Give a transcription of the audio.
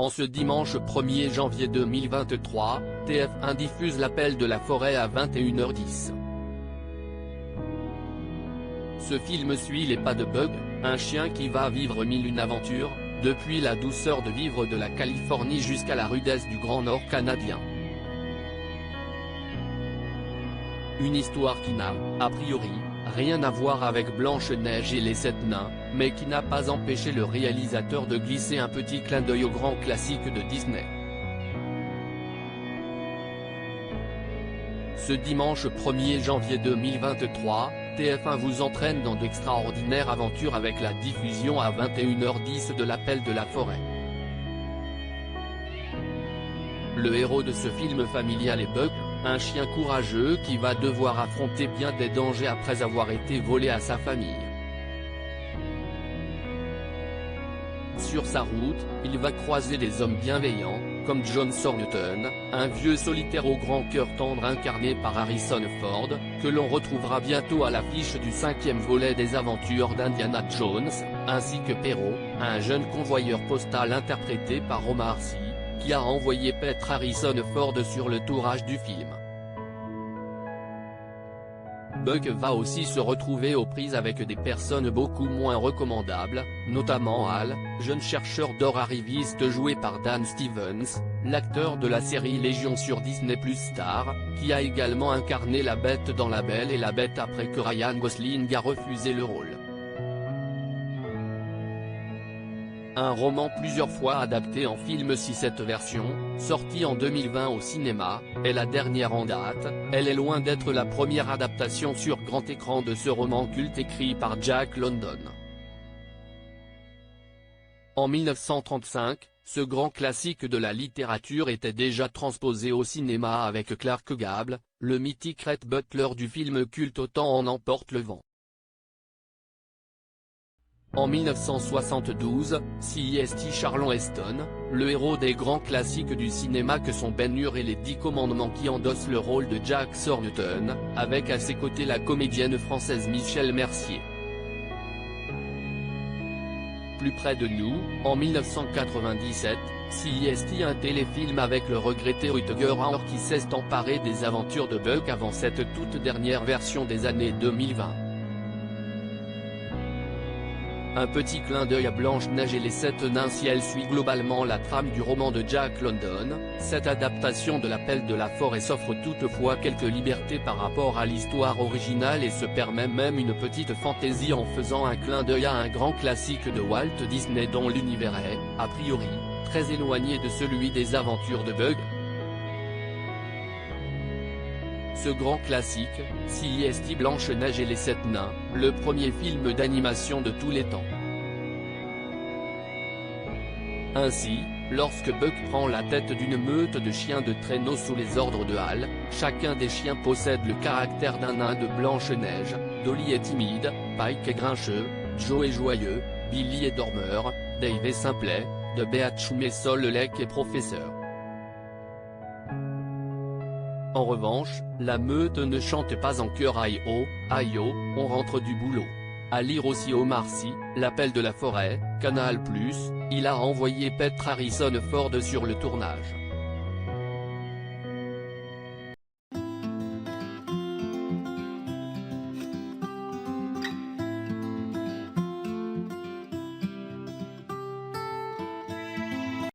En ce dimanche 1er janvier 2023, TF1 diffuse L'Appel de la forêt à 21h10. Ce film suit les pas de Bug, un chien qui va vivre mille une aventures, depuis la douceur de vivre de la Californie jusqu'à la rudesse du Grand Nord canadien. Une histoire qui n'a, a priori, rien à voir avec Blanche-Neige et les 7 nains, mais qui n'a pas empêché le réalisateur de glisser un petit clin d'œil au grand classique de Disney. Ce dimanche 1er janvier 2023, TF1 vous entraîne dans d'extraordinaires aventures avec la diffusion à 21h10 de L'Appel de la forêt. Le héros de ce film familial est Bug, un chien courageux qui va devoir affronter bien des dangers après avoir été volé à sa famille. Sur sa route, il va croiser des hommes bienveillants, comme John Thornton, un vieux solitaire au grand cœur tendre incarné par Harrison Ford, que l'on retrouvera bientôt à l'affiche du 5e volet des aventures d'Indiana Jones, ainsi que Perrault, un jeune convoyeur postal interprété par Omar Sy, qui a envoyé paître Harrison Ford sur le tournage du film. Bug va aussi se retrouver aux prises avec des personnes beaucoup moins recommandables, notamment Hal, jeune chercheur d'or arriviste joué par Dan Stevens, l'acteur de la série Légion sur Disney+ Star, qui a également incarné la Bête dans La Belle et la Bête après que Ryan Gosling a refusé le rôle. Un roman plusieurs fois adapté en film. Si cette version, sortie en 2020 au cinéma, est la dernière en date, elle est loin d'être la première adaptation sur grand écran de ce roman culte écrit par Jack London. En 1935, ce grand classique de la littérature était déjà transposé au cinéma avec Clark Gable, le mythique Rhett Butler du film culte Autant en emporte le vent. En 1972, CST Charlton Heston, le héros des grands classiques du cinéma que sont Ben-Hur et les 10 commandements, qui endosse le rôle de Jack Thornton, avec à ses côtés la comédienne française Michèle Mercier. Plus près de nous, en 1997, CST, un téléfilm avec le regretté Rutger Hauer qui s'est emparé des aventures de Bug avant cette toute dernière version des années 2020. Un petit clin d'œil à Blanche-Neige et les 7 nains. Si elle suit globalement la trame du roman de Jack London, cette adaptation de L'Appel de la forêt s'offre toutefois quelques libertés par rapport à l'histoire originale et se permet même une petite fantaisie en faisant un clin d'œil à un grand classique de Walt Disney dont l'univers est, a priori, très éloigné de celui des aventures de Bug. Ce grand classique, CST Blanche-Neige et les 7 nains, le premier film d'animation de tous les temps. Ainsi, lorsque Bug prend la tête d'une meute de chiens de traîneau sous les ordres de Hal, chacun des chiens possède le caractère d'un nain de Blanche-Neige. Dolly est timide, Pike est grincheux, Joe est joyeux, Billy est dormeur, Dave est simplet, de Beachum est Sol-Lek et professeur. En revanche, la meute ne chante pas en chœur aïe-oh, aïe-oh, on rentre du boulot. À lire aussi Omar Sy, L'Appel de la forêt, Canal+, il a envoyé paître Harrison Ford sur le tournage.